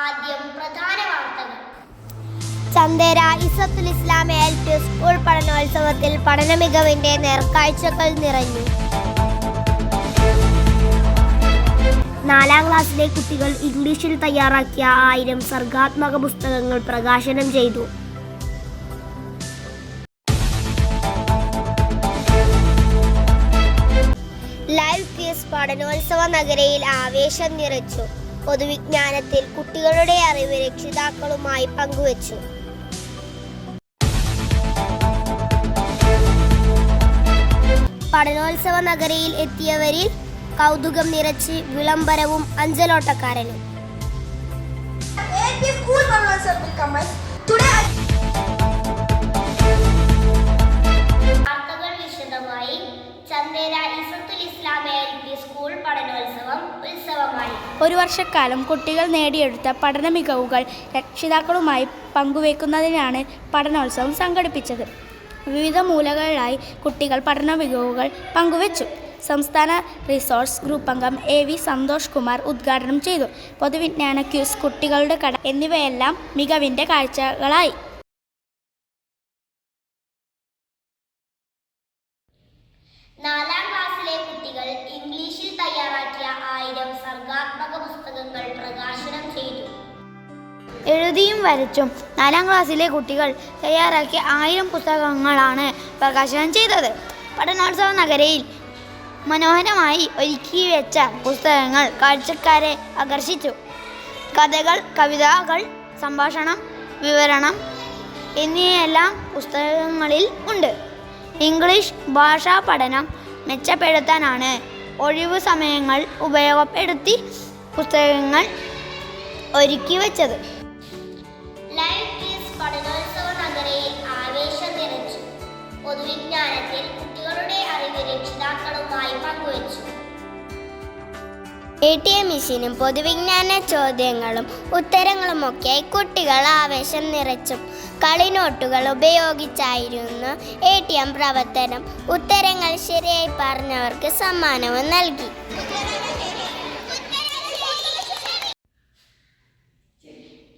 ആദ്യം പ്രധാന വാർത്തകൾ. ചന്ദേര ഇസത്തുൽ ഇസ്ലാം LP സ്കൂൾ പഠനോത്സവത്തിൽ പഠന മികവിന്റെ നേർക്കാഴ്ചകൾ നിറഞ്ഞു. 4ാം ക്ലാസ്സിലെ കുട്ടികൾ ഇംഗ്ലീഷിൽ തയ്യാറാക്കിയ 1000 സർഗാത്മക പുസ്തകങ്ങൾ പ്രകാശനം ചെയ്തു. ലൈവ് ക്വിസ് പഠനോത്സവ നഗരിയിൽ ആവേശം നിറച്ചു. പൊതുവിജ്ഞാനത്തിൽ കുട്ടികളുടെ അറിവ് രക്ഷിതാക്കളുമായി പങ്കുവച്ചു. പഠനോത്സവ നഗരിയിൽ എത്തിയവരിൽ കൗതുകം നിറച്ച് വിളംബരവും അഞ്ചലോട്ടക്കാരനും. വാർത്തകൾ വിശദമായി. ചന്ദേര ഇസത്തുൽ ഇസ്ലാം LP സ്കൂൾ പഠനോത്സവം ഉത്സവമായി. ഒരു വർഷക്കാലം കുട്ടികൾ നേടിയെടുത്ത പഠന മികവുകൾ രക്ഷിതാക്കളുമായി പങ്കുവയ്ക്കുന്നതിനാണ് പഠനോത്സവം സംഘടിപ്പിച്ചത്. വിവിധ മൂലകളിലായി കുട്ടികൾ പഠന മികവുകൾ പങ്കുവച്ചു. സംസ്ഥാന റിസോഴ്സ് ഗ്രൂപ്പ് അംഗം AV സന്തോഷ് കുമാർ ഉദ്ഘാടനം ചെയ്തു. പൊതുവിജ്ഞാന ക്വിസ്, കുട്ടികളുടെ കട എന്നിവയെല്ലാം മികവിൻ്റെ കാഴ്ചകളായി. നാലാം ക്ലാസ്സിലെ കുട്ടികൾ ഇംഗ്ലീഷിൽ തയ്യാറാക്കിയ 1000 സർഗാത്മക പുസ്തകങ്ങൾ പ്രകാശനം ചെയ്തു. എഴുതിയും വരച്ചും 4ാം ക്ലാസ്സിലെ കുട്ടികൾ തയ്യാറാക്കിയ 1000 പുസ്തകങ്ങളാണ് പ്രകാശനം ചെയ്തത്. പഠനോത്സവ നഗരിയിൽ മനോഹരമായി ഒരുക്കി വെച്ച പുസ്തകങ്ങൾ കാഴ്ചക്കാരെ ആകർഷിച്ചു. കഥകൾ, കവിതകൾ, സംഭാഷണം, വിവരണം എന്നിവയെല്ലാം പുസ്തകങ്ങളിൽ ഉണ്ട്. ഇംഗ്ലീഷ് ഭാഷാ പഠനം മെച്ചപ്പെടുത്താനാണ് ഒഴിവു സമയങ്ങൾ ഉപയോഗപ്പെടുത്തി പുസ്തകങ്ങൾ ഒരുക്കി വെച്ചത്. ലൈവ് ക്വിസ് പഠനോത്സവ നഗരിയിൽ ആവേശം നിറച്ചു. പൊതുവിജ്ഞാനത്തിൽ കുട്ടികളുടെ അറിവ് രക്ഷിതാക്കളുമായി പങ്കുവച്ചു. ATM മെഷീനും പൊതുവിജ്ഞാന ചോദ്യങ്ങളും ഉത്തരങ്ങളുമൊക്കെയായി കുട്ടികൾ ആവേശം നിറച്ചു. കളിനോട്ടുകൾ ഉപയോഗിച്ചായിരുന്നു ATM പ്രവർത്തനം. ഉത്തരങ്ങൾ ശരിയായി പറഞ്ഞവർക്ക് സമ്മാനവും നൽകി.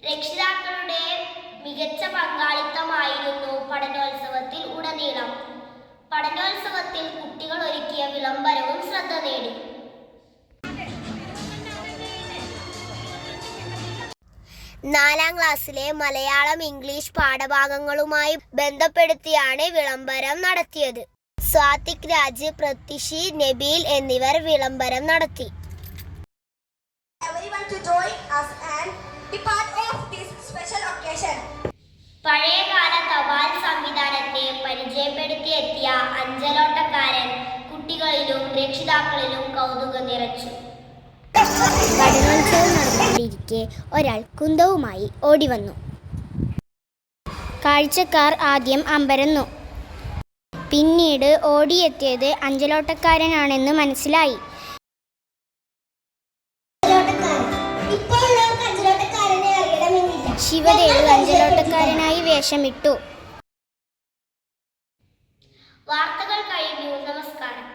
രക്ഷിതാക്കളുടെ മികച്ച പങ്കാളിത്തമായിരുന്നു പഠനോത്സവത്തിൽ ഉടനീളം. പഠനോത്സവത്തിൽ കുട്ടികൾ ഒരുക്കിയ വിളംബരവും ശ്രദ്ധ നേടി. നാലാം ക്ലാസ്സിലെ മലയാളം, ഇംഗ്ലീഷ് പാഠഭാഗങ്ങളുമായി ബന്ധപ്പെടുത്തിയാണ് വിളംബരം നടത്തിയത്. സ്വാതിക് രാജ്, പ്രത്യുഷി, നബീൽ എന്നിവർ വിളംബരം നടത്തി. പഴയകാല തപാൽ സംവിധാനത്തെ പരിചയപ്പെടുത്തിയെത്തിയ അഞ്ചലോട്ടക്കാരൻ കുട്ടികളിലും രക്ഷിതാക്കളിലും കൗതുകം നിറച്ചു. പഠനോത്സവം നടന്നുകൊണ്ടിരിക്കെ ഒരാൾ കുന്തവുമായി ഓടിവന്നു. കാഴ്ചക്കാർ ആദ്യം അമ്പരന്നു. പിന്നീട് ഓടിയെത്തിയത് അഞ്ചലോട്ടക്കാരനാണെന്ന് മനസ്സിലായി. ശിവദേവ് അഞ്ചലോട്ടക്കാരനായി വേഷമിട്ടു. വാർത്തകൾ കഴിഞ്ഞു. നമസ്കാരം.